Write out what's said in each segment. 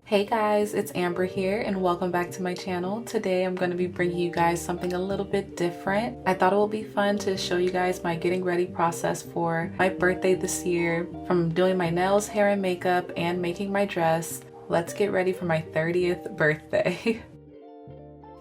Hey guys, it's Amber here and welcome back to my channel. Today I'm going to be bringing you guys something a little bit different. I thought it would be fun to show you guys my getting ready process for my birthday this year. From doing my nails, hair, and makeup and making my dress, let's get ready for my 30th birthday.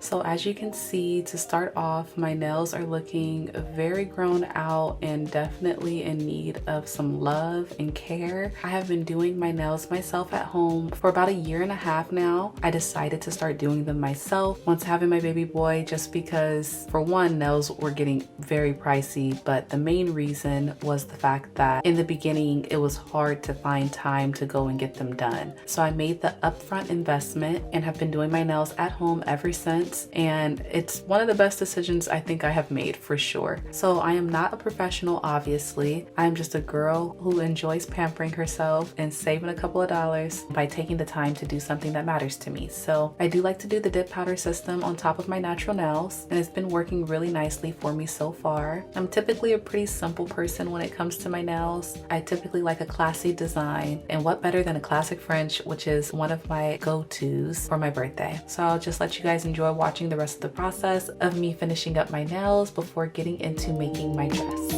So as you can see, to start off, my nails are looking very grown out and definitely in need of some love and care. I have been doing my nails myself at home for about 1.5 years now. I decided to start doing them myself once having my baby boy, just because for one, nails were getting very pricey, but the main reason was the fact that in the beginning it was hard to find time to go and get them done. So I made the upfront investment and have been doing my nails at home ever since. And it's one of the best decisions I think I have made, for sure. So I am not a professional, obviously. I'm just a girl who enjoys pampering herself and saving a couple of dollars by taking the time to do something that matters to me. So I do like to do the dip powder system on top of my natural nails, and it's been working really nicely for me so far. I'm typically a pretty simple person when it comes to my nails. I typically like a classy design, and what better than a classic French, which is one of my go-tos for my birthday. So I'll just let you guys enjoy watching the rest of the process of me finishing up my nails before getting into making my dress.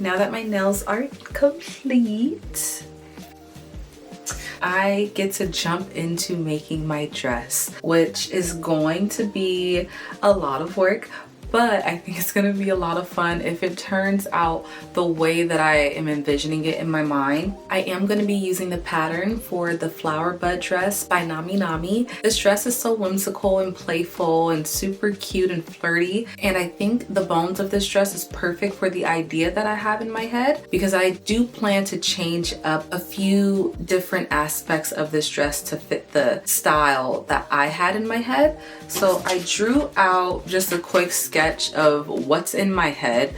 Now that my nails are complete, I get to jump into making my dress, which is going to be a lot of work, but I think it's gonna be a lot of fun if it turns out the way that I am envisioning it in my mind. I am gonna be using the pattern for the flower bud dress by Nami. This dress is so whimsical and playful and super cute and flirty, and I think the bones of this dress is perfect for the idea that I have in my head, because I do plan to change up a few different aspects of this dress to fit the style that I had in my head. So I drew out just a quick sketch of what's in my head.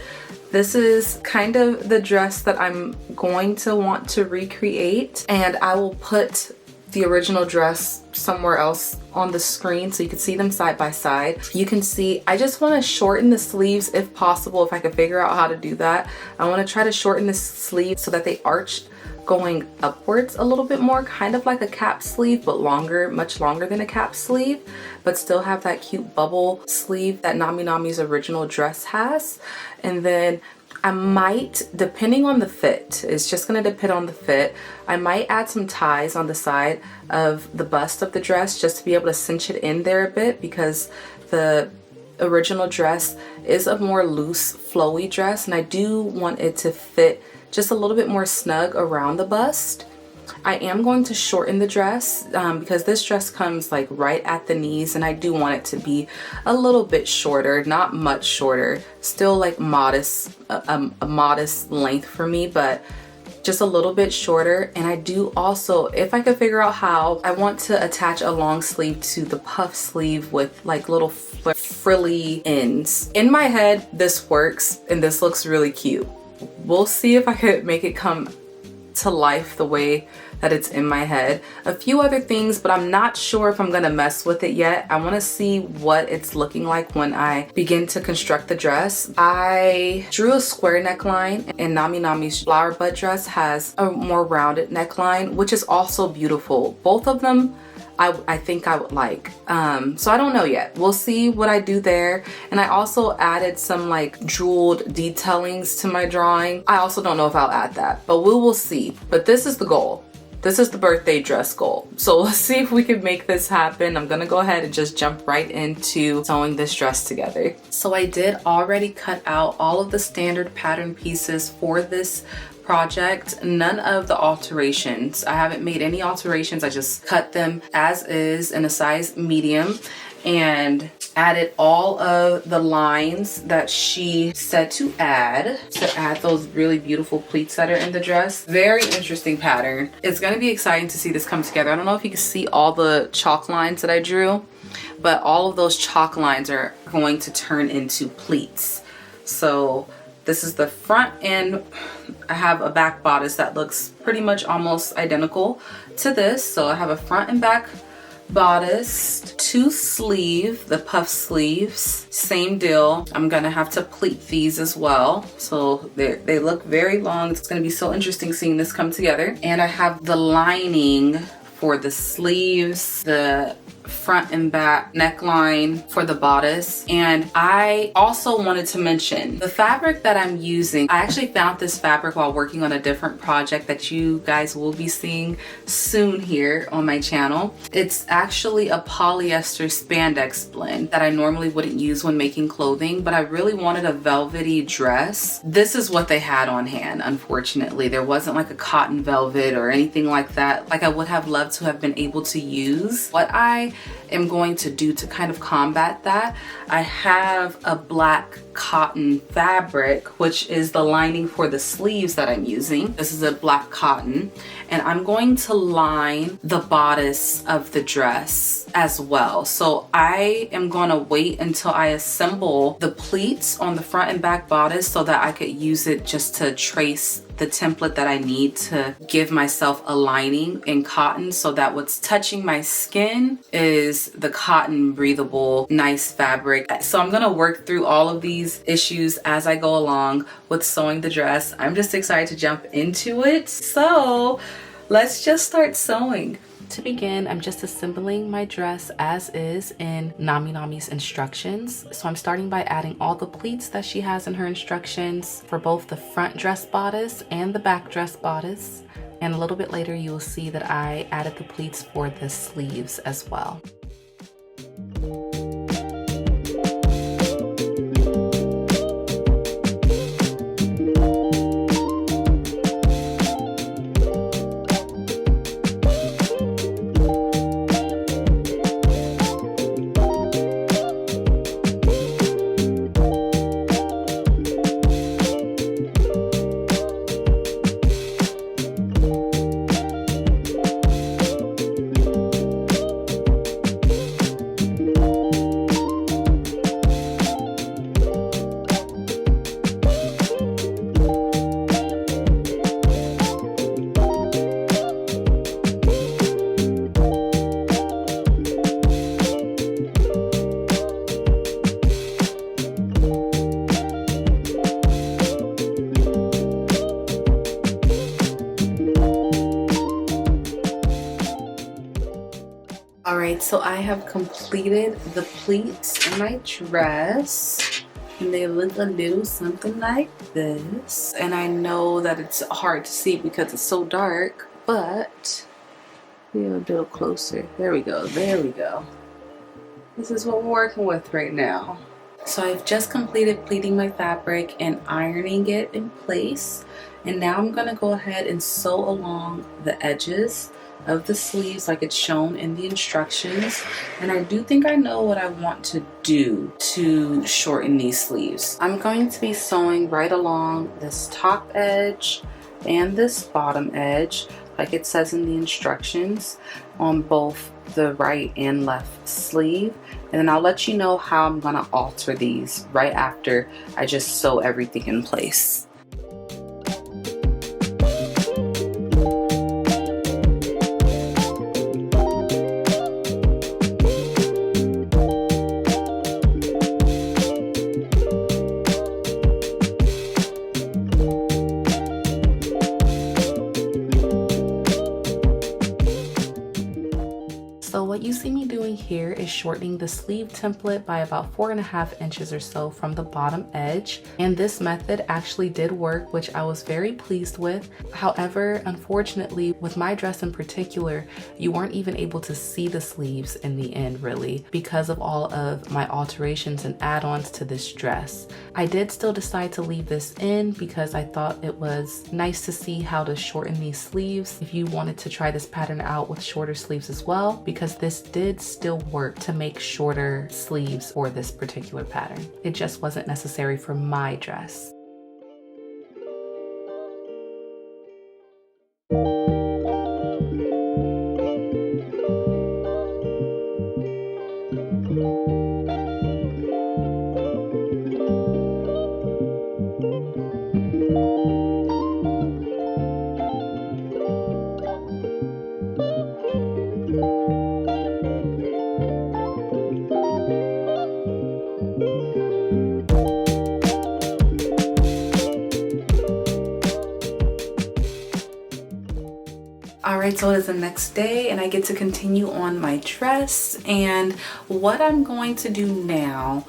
This is kind of the dress that I'm going to want to recreate, and I will put the original dress somewhere else on the screen so you can see them side by side. You can see I just want to shorten the sleeves if possible, if I can figure out how to do that. I want to try to shorten the sleeves so that they arch going upwards a little bit more, kind of like a cap sleeve, but longer, much longer than a cap sleeve, but still have that cute bubble sleeve that Nami's original dress has. And then I might, depending on the fit, it's just gonna depend on the fit, I might add some ties on the side of the bust of the dress just to be able to cinch it in there a bit, because the original dress is a more loose, flowy dress, and I do want it to fit just a little bit more snug around the bust. I am going to shorten the dress because this dress comes like right at the knees, and I do want it to be a little bit shorter, not much shorter, still like modest, a modest length for me, but just a little bit shorter. And I do also, if I could figure out how, I want to attach a long sleeve to the puff sleeve with like little frilly ends. In my head, this works and this looks really cute. We'll see if I could make it come to life the way that it's in my head. A few other things, but I'm not sure if I'm gonna mess with it yet. I wanna see what it's looking like when I begin to construct the dress. I drew a square neckline, and Nami's flower bud dress has a more rounded neckline, which is also beautiful. Both of them I think I would like. So I don't know yet. We'll see what I do there. And I also added some like jeweled detailings to my drawing. I also don't know if I'll add that, but we will see. But this is the goal. This is the birthday dress goal. So let's see if we can make this happen. I'm gonna go ahead and just jump right into sewing this dress together. So I did already cut out all of the standard pattern pieces for this project. None of the alterations. I haven't made any alterations. I just cut them as is in a size medium and added all of the lines that she said to add those really beautiful pleats that are in the dress. Very interesting pattern. It's going to be exciting to see this come together. I don't know if you can see all the chalk lines that I drew, but all of those chalk lines are going to turn into pleats. So this is the front end. I have a back bodice that looks pretty much almost identical to this. So I have a front and back bodice, two sleeve, the puff sleeves, same deal. I'm gonna have to pleat these as well. So they look very long. It's gonna be so interesting seeing this come together. And I have the lining for the sleeves, the front and back neckline for the bodice. And I also wanted to mention the fabric that I'm using. I actually found this fabric while working on a different project that you guys will be seeing soon here on my channel. It's actually a polyester spandex blend that I normally wouldn't use when making clothing, but I really wanted a velvety dress. This is what they had on hand. Unfortunately, there wasn't like a cotton velvet or anything like that, like I would have loved to have been able to use. What I am going to do to kind of combat that, I have a black cotton fabric, which is the lining for the sleeves that I'm using. This is a black cotton, and I'm going to line the bodice of the dress as well. So I am gonna wait until I assemble the pleats on the front and back bodice so that I could use it just to trace the template that I need to give myself a lining in cotton, so that what's touching my skin is the cotton breathable, nice fabric. So I'm gonna work through all of these issues as I go along with sewing the dress. I'm just excited to jump into it. So let's just start sewing. To begin, I'm just assembling my dress as is in Nami's instructions. So I'm starting by adding all the pleats that she has in her instructions for both the front dress bodice and the back dress bodice. And a little bit later, you will see that I added the pleats for the sleeves as well. So I have completed the pleats in my dress, and they look a little something like this. And I know that it's hard to see because it's so dark, but we'll do it closer. There we go, there we go. This is what we're working with right now. So I've just completed pleating my fabric and ironing it in place. And now I'm gonna go ahead and sew along the edges of the sleeves like it's shown in the instructions. And I do think I know what I want to do to shorten these sleeves. I'm going to be sewing right along this top edge and this bottom edge like it says in the instructions on both the right and left sleeve. And then I'll let you know how I'm gonna alter these right after I just sew everything in place. So what you see me doing here is shortening the sleeve template by about 4.5 inches or so from the bottom edge. And this method actually did work, which I was very pleased with. However, unfortunately, with my dress in particular, you weren't even able to see the sleeves in the end really because of all of my alterations and add-ons to this dress. I did still decide to leave this in because I thought it was nice to see how to shorten these sleeves if you wanted to try this pattern out with shorter sleeves as well, because this did still work to make shorter sleeves for this particular pattern. It just wasn't necessary for my dress. Alright, so it is the next day and I get to continue on my dress, and what I'm going to do now,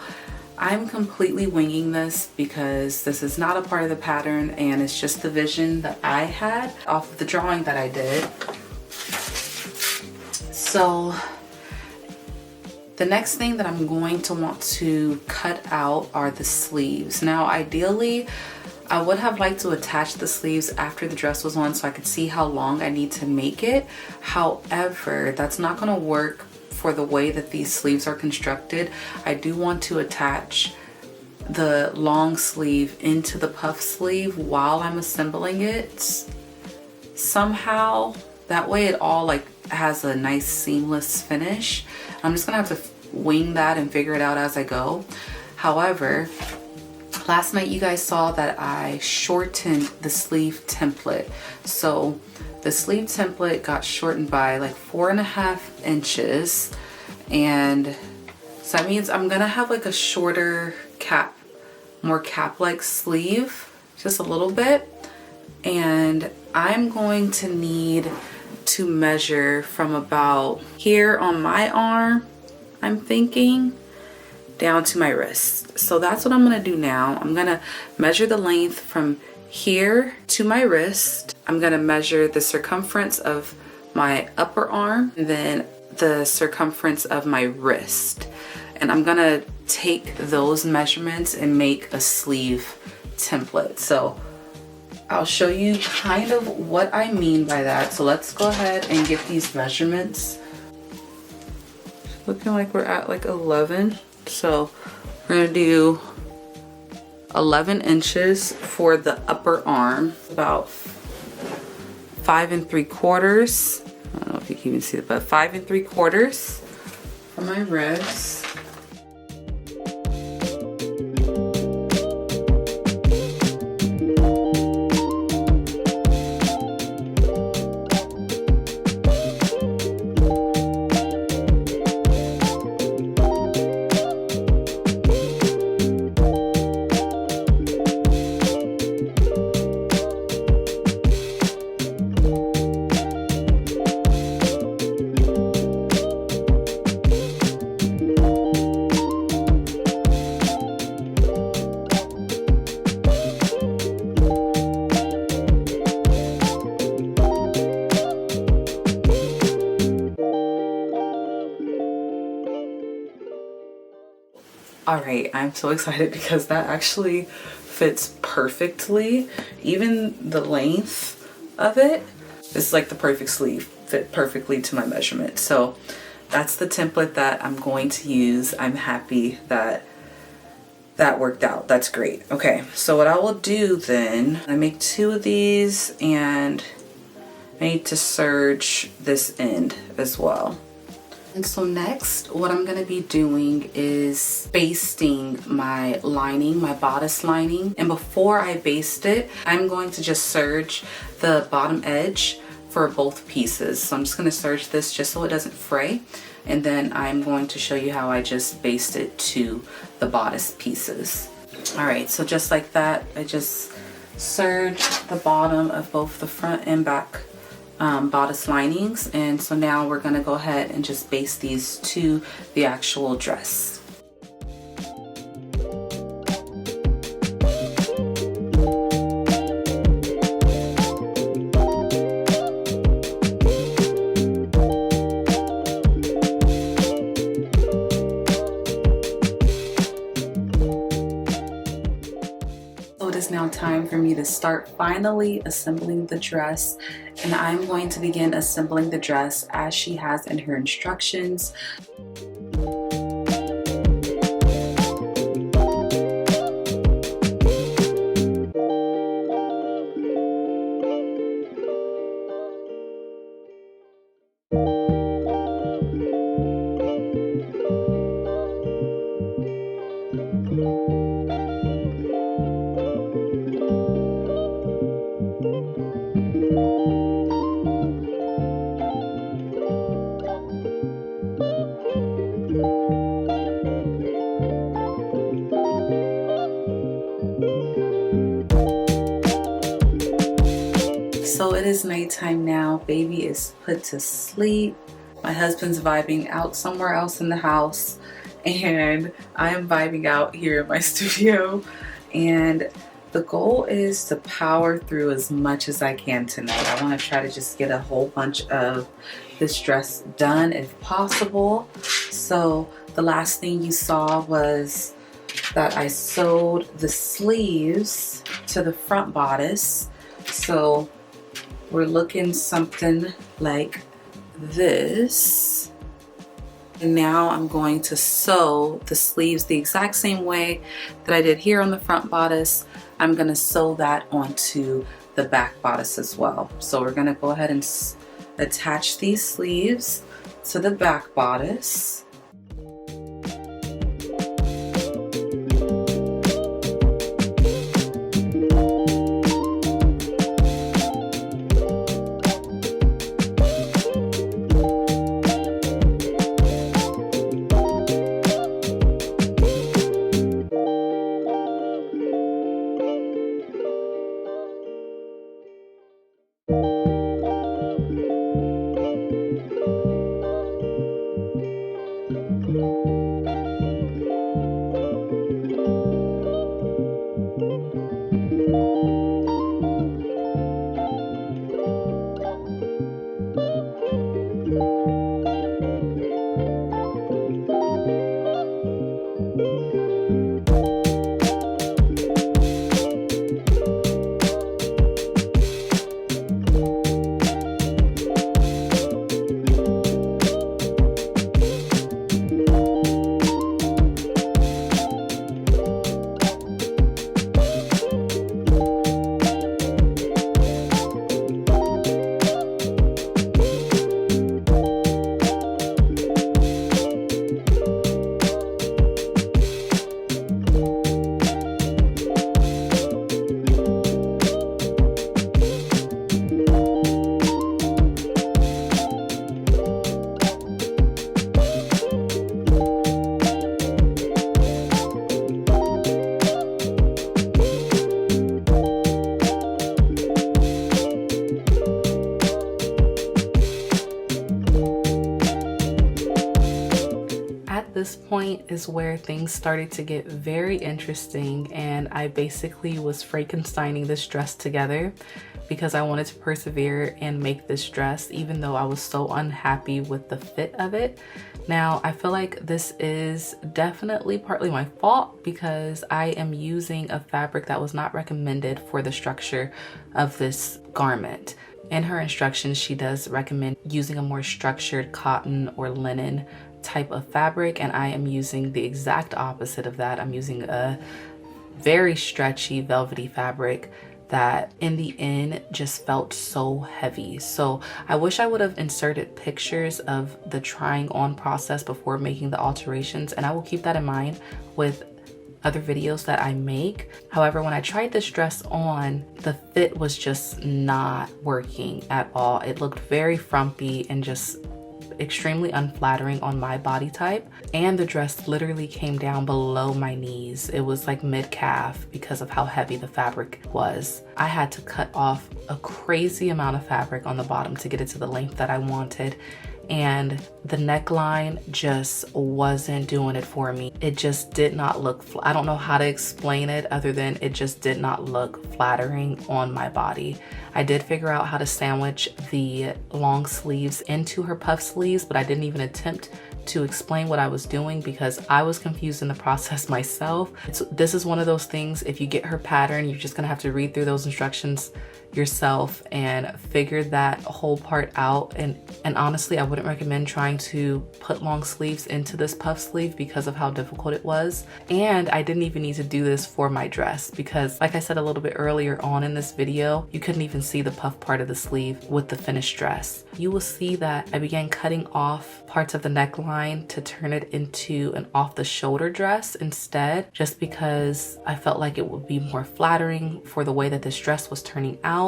I'm completely winging this because this is not a part of the pattern and it's just the vision that I had off of the drawing that I did. So the next thing that I'm going to want to cut out are the sleeves. Now ideally, I would have liked to attach the sleeves after the dress was on so I could see how long I need to make it. However, that's not gonna work for the way that these sleeves are constructed. I do want to attach the long sleeve into the puff sleeve while I'm assembling it somehow. That way it all like has a nice seamless finish. I'm just gonna have to wing that and figure it out as I go. However, last night you guys saw that I shortened the sleeve template. So the sleeve template got shortened by like 4.5 inches. And so that means I'm gonna have like a shorter cap, more cap-like sleeve, just a little bit. And I'm going to need to measure from about here on my arm, I'm thinking, down to my wrist. So that's what I'm gonna do now. I'm gonna measure the length from here to my wrist. I'm gonna measure the circumference of my upper arm and then the circumference of my wrist. And I'm gonna take those measurements and make a sleeve template. So I'll show you kind of what I mean by that. So let's go ahead and get these measurements. Looking like we're at like 11. So we're gonna do 11 inches for the upper arm, about 5 3/4. I don't know if you can even see it, but 5 3/4 for my wrist. All right, I'm so excited because that actually fits perfectly. Even the length of it is like the perfect sleeve, fit perfectly to my measurement. So that's the template that I'm going to use. I'm happy that that worked out. That's great. Okay, so what I will do then, I make 2 of these and I need to serge this end as well. And so next, what I'm gonna be doing is basting my lining, my bodice lining. And before I baste it, I'm going to just serge the bottom edge for both pieces. So I'm just gonna serge this just so it doesn't fray. And then I'm going to show you how I just baste it to the bodice pieces. All right, so just like that, I just serge the bottom of both the front and back bodice linings. And so now we're gonna go ahead and just baste these to the actual dress. So it is now time for me to start finally assembling the dress, and I'm going to begin assembling the dress as she has in her instructions. So it is nighttime now. Baby is put to sleep. My husband's vibing out somewhere else in the house, and I am vibing out here in my studio. And the goal is to power through as much as I can tonight. I want to try to just get a whole bunch of this dress done if possible. So the last thing you saw was that I sewed the sleeves to the front bodice. So we're looking something like this. And now I'm going to sew the sleeves the exact same way that I did here on the front bodice. I'm gonna sew that onto the back bodice as well. So we're gonna go ahead and attach these sleeves to the back bodice. This point is where things started to get very interesting, and I basically was Frankensteining this dress together. because I wanted to persevere and make this dress even though I was so unhappy with the fit of it. Now, I feel like this is definitely partly my fault because I am using a fabric that was not recommended for the structure of this garment. In her instructions, she does recommend using a more structured cotton or linen type of fabric, and I am using the exact opposite of that. I'm using a very stretchy velvety fabric that in the end just felt so heavy. So I wish I would have inserted pictures of the trying on process before making the alterations, and I will keep that in mind with other videos that I make. However, when I tried this dress on, the fit was just not working at all. It looked very frumpy and just extremely unflattering on my body type, and the dress literally came down below my knees. It was like mid-calf because of how heavy the fabric was. I had to cut off a crazy amount of fabric on the bottom to get it to the length that I wanted, and the neckline just wasn't doing it for me. It just did not look, I don't know how to explain it other than it just did not look flattering on my body. I did figure out how to sandwich the long sleeves into her puff sleeves, but I didn't even attempt to explain what I was doing because I was confused in the process myself. This is one of those things, if you get her pattern, you're just gonna have to read through those instructions yourself and figure that whole part out. And honestly, I wouldn't recommend trying to put long sleeves into this puff sleeve because of how difficult it was. And I didn't even need to do this for my dress because, like I said a little bit earlier on in this video, you couldn't even see the puff part of the sleeve with the finished dress. You will see that I began cutting off parts of the neckline to turn it into an off the shoulder dress instead, just because I felt like it would be more flattering for the way that this dress was turning out.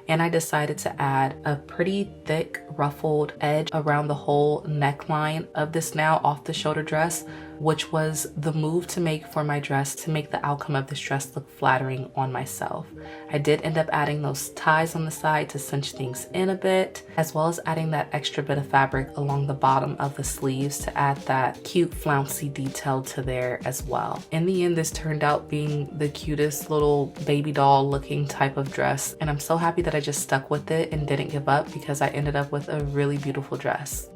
And I decided to add a pretty thick ruffled edge around the whole neckline of this now off the shoulder dress, which was the move to make for my dress to make the outcome of this dress look flattering on myself. I did end up adding those ties on the side to cinch things in a bit, as well as adding that extra bit of fabric along the bottom of the sleeves to add that cute flouncy detail to there as well. In the end, this turned out being the cutest little baby doll looking type of dress, and I'm so happy that I just stuck with it and didn't give up because I ended up with a really beautiful dress.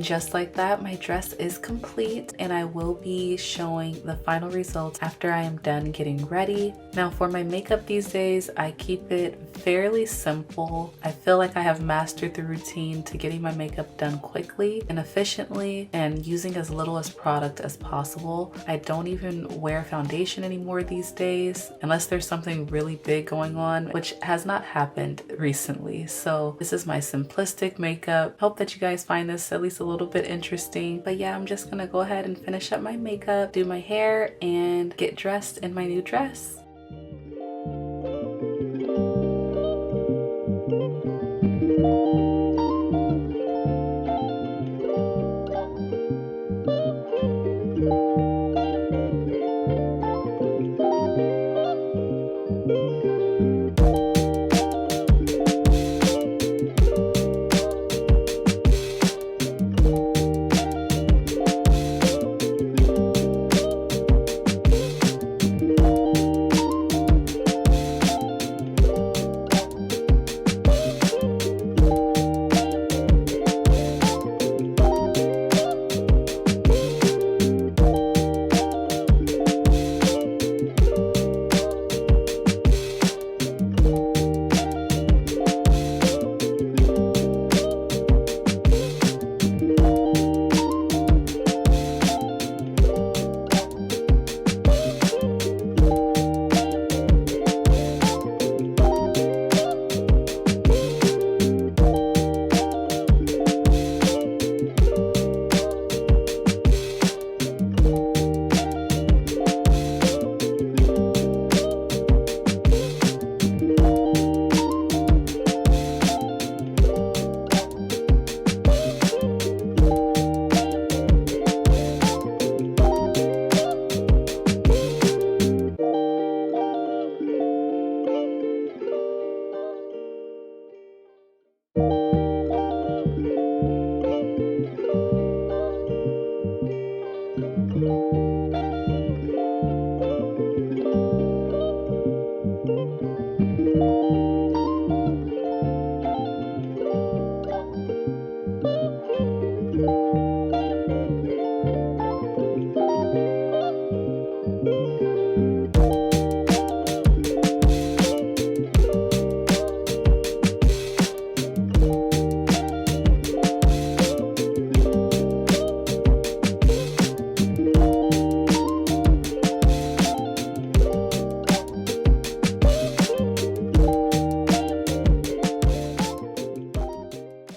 just like that, my dress is complete, and I will be showing the final results after I am done getting ready. Now for my makeup these days, I keep it fairly simple. I feel like I have mastered the routine to getting my makeup done quickly and efficiently and using as little as product as possible. I don't even wear foundation anymore these days unless there's something really big going on, which has not happened recently. So this is my simplistic makeup. Hope that you guys find this at least a little bit interesting. But yeah, I'm just gonna go ahead and finish up my makeup, do my hair, and get dressed in my new dress.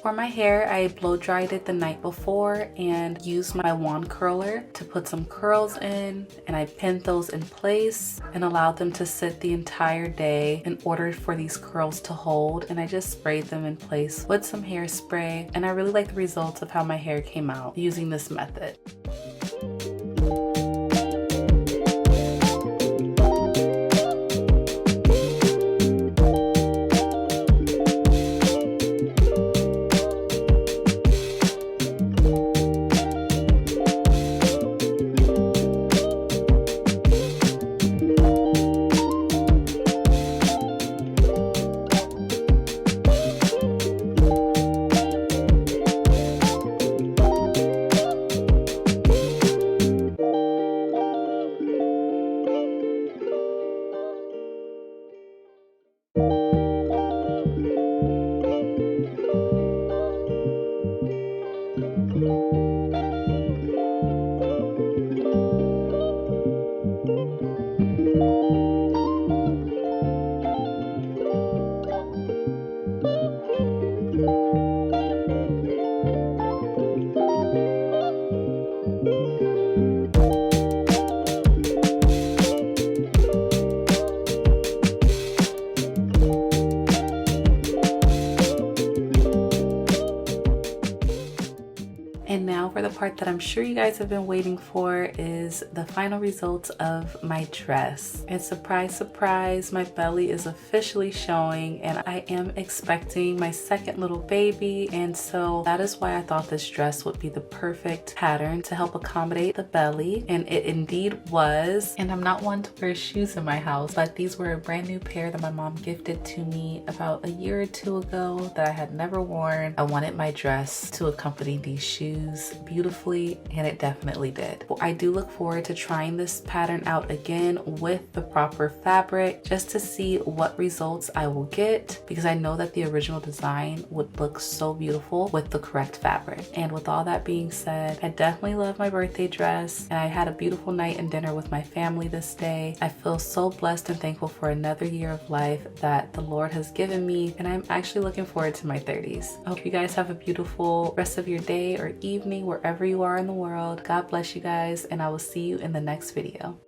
For my hair, I blow dried it the night before and used my wand curler to put some curls in, and I pinned those in place and allowed them to sit the entire day in order for these curls to hold, and I just sprayed them in place with some hairspray, and I really like the results of how my hair came out using this method. that I'm sure you guys have been waiting for is the final results of my dress. And surprise, surprise, my belly is officially showing and I am expecting my second little baby. And so that is why I thought this dress would be the perfect pattern to help accommodate the belly. And it indeed was. And I'm not one to wear shoes in my house, but these were a brand new pair that my mom gifted to me about a year or two ago that I had never worn. I wanted my dress to accompany these shoes beautifully, and it definitely did. Well, I do look forward to trying this pattern out again with the proper fabric just to see what results I will get, because I know that the original design would look so beautiful with the correct fabric. And with all that being said, I definitely love my birthday dress, and I had a beautiful night and dinner with my family this day. I feel so blessed and thankful for another year of life that the Lord has given me, and I'm actually looking forward to my 30s. I hope you guys have a beautiful rest of your day or evening wherever you are in the world. God bless you guys, and I will see you in the next video.